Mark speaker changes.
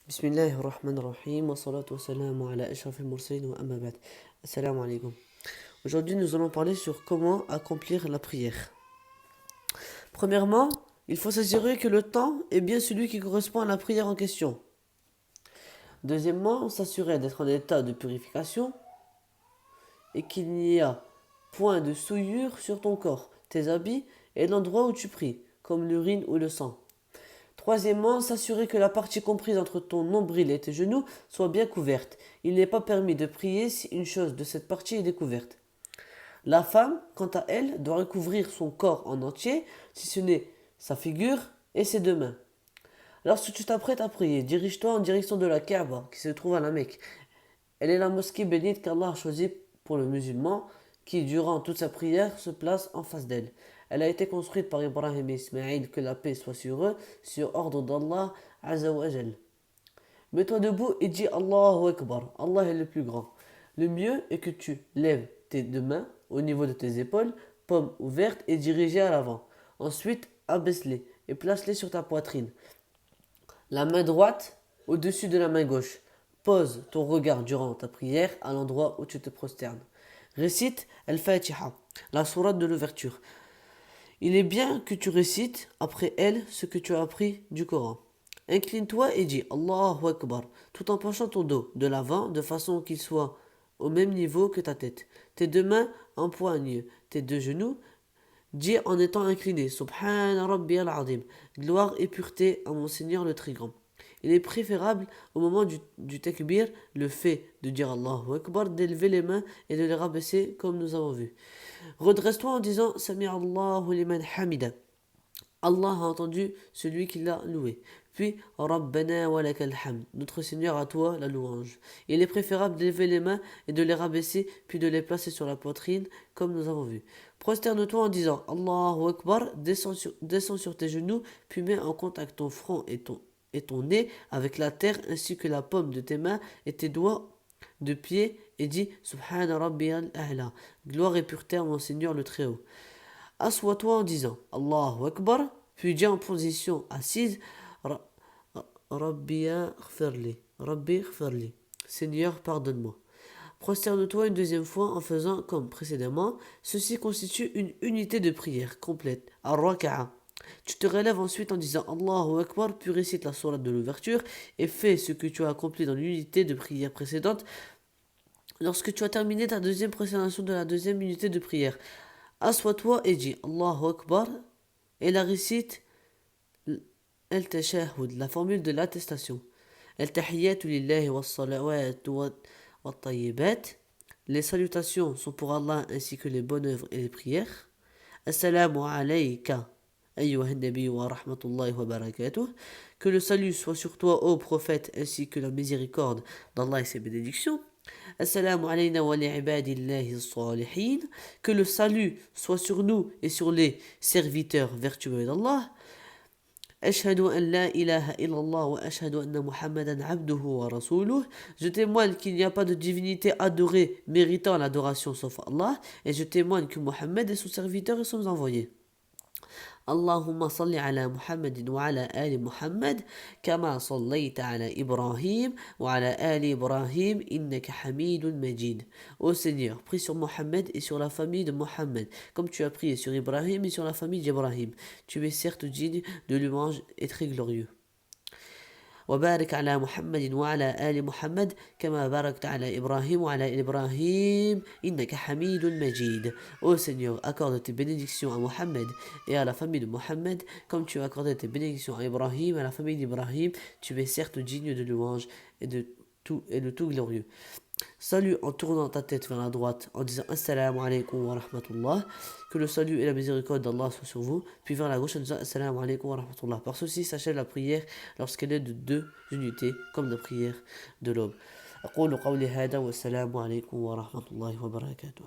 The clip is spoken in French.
Speaker 1: Bismillahir Rahmanir Rahim, wa salatu wa salamu ala ashrafil mursalin wa amma ba'd. Assalamu alaikum. Aujourd'hui, nous allons parler sur comment accomplir la prière. Premièrement, il faut s'assurer que le temps est bien celui qui correspond à la prière en question. Deuxièmement, s'assurer d'être en état de purification et qu'il n'y a point de souillure sur ton corps, tes habits et l'endroit où tu pries, comme l'urine ou le sang. Troisièmement, s'assurer que la partie comprise entre ton nombril et tes genoux soit bien couverte. Il n'est pas permis de prier si une chose de cette partie est découverte. La femme, quant à elle, doit recouvrir son corps en entier, si ce n'est sa figure et ses deux mains. Lorsque tu t'apprêtes à prier, dirige-toi en direction de la Kaaba, qui se trouve à la Mecque. Elle est la mosquée bénite qu'Allah a choisie pour le musulman, qui, durant toute sa prière, se place en face d'elle. Elle a été construite par Ibrahim et Ismaïl, que la paix soit sur eux, sur ordre d'Allah Azza wa Jal. Mets-toi debout et dis Allahu Akbar, Allah est le plus grand. Le mieux est que tu lèves tes deux mains au niveau de tes épaules, paumes ouvertes et dirigées à l'avant. Ensuite, abaisse-les et place-les sur ta poitrine. La main droite au-dessus de la main gauche. Pose ton regard durant ta prière à l'endroit où tu te prosternes. Récite Al-Fatiha, la sourate de l'ouverture. Il est bien que tu récites après elle ce que tu as appris du Coran. Incline-toi et dis Allahu Akbar, tout en penchant ton dos de l'avant de façon qu'il soit au même niveau que ta tête. Tes deux mains empoignent tes deux genoux. Dis en étant incliné Subhan Rabbi al-Azim, gloire et pureté à mon Seigneur le Très Grand. Il est préférable au moment du takbir, le fait de dire Allahu Akbar, d'élever les mains et de les rabaisser comme nous avons vu. Redresse-toi en disant Sami Allahu liman hamida. Allah a entendu celui qui l'a loué. Puis Rabbana wa lakal hamd. Notre Seigneur à toi la louange. Il est préférable d'élever les mains et de les rabaisser puis de les placer sur la poitrine comme nous avons vu. Prosterne-toi en disant Allahu Akbar, descends sur tes genoux puis mets en contact ton front et ton nez avec la terre ainsi que la paume de tes mains et tes doigts de pied et dis Subhana Rabbi al-A'la. Gloire et pureté à mon Seigneur le Très-Haut. Assois-toi en disant Allahu Akbar, puis dis en position assise Rabbi ighfirli, Rabbi ighfirli. Seigneur, pardonne-moi. Prosterne-toi une deuxième fois en faisant comme précédemment. Ceci constitue une unité de prière complète, ar-raka'a. Tu te relèves ensuite en disant Allahu Akbar, puis récite la sourate de l'ouverture et fais ce que tu as accompli dans l'unité de prière précédente. Lorsque tu as terminé ta deuxième présentation de la deuxième unité de prière, assois-toi et dis Allahu Akbar et la récite al-tashahhud, la formule de l'attestation. Al-tahiyyatu lillahi was-salawatu wat-tayyibat. Les salutations sont pour Allah ainsi que les bonnes œuvres et les prières. Assalamu alayka ayyuhan nabi wa rahmatullahi wa barakatuh. Que le salut soit sur toi, ô prophète, ainsi que la miséricorde d'Allah et ses bénédictions. Assalamu alayna wa li'ibadillahi salihin. Que le salut soit sur nous et sur les serviteurs vertueux d'Allah. Ashhadu an la ilaha illallah wa ashhadu anna Muhammadan abduhu wa rasuluh. Je témoigne qu'il n'y a pas de divinité adorée méritant l'adoration sauf Allah. Et je témoigne que Muhammad est son serviteur et son envoyé. اللهم صل على محمد وعلى آل محمد كما صليت على إبراهيم وعلى آل إبراهيم إنك حميد مجيد. Ô Seigneur, prie sur Mohammed et sur la famille de Mohammed, comme tu as prié sur Ibrahim et sur la famille d'Ibrahim. Tu es certes digne de louange et très glorieux. وبارك على محمد وعلى آل محمد كما باركت على إبراهيم وعلى آل إبراهيم إنك حميد مجيد. Ô Seigneur, accorde tes bénédictions à Mohammed et à la famille de Mohammed comme tu as accordé tes bénédictions à Ibrahim et à la famille d'Ibrahim. Tu es certes digne de louange et de tout glorieux. Salut en tournant ta tête vers la droite en disant Assalamu alaikum wa rahmatullah. Que le salut et la miséricorde d'Allah soient sur vous. Puis vers la gauche en disant Assalamu alaikum wa rahmatullah. Par ceci s'achève la prière lorsqu'elle est de deux unités, comme la prière de l'aube. أقول قولي هذا والسلام عليكم ورحمة الله وبركاته.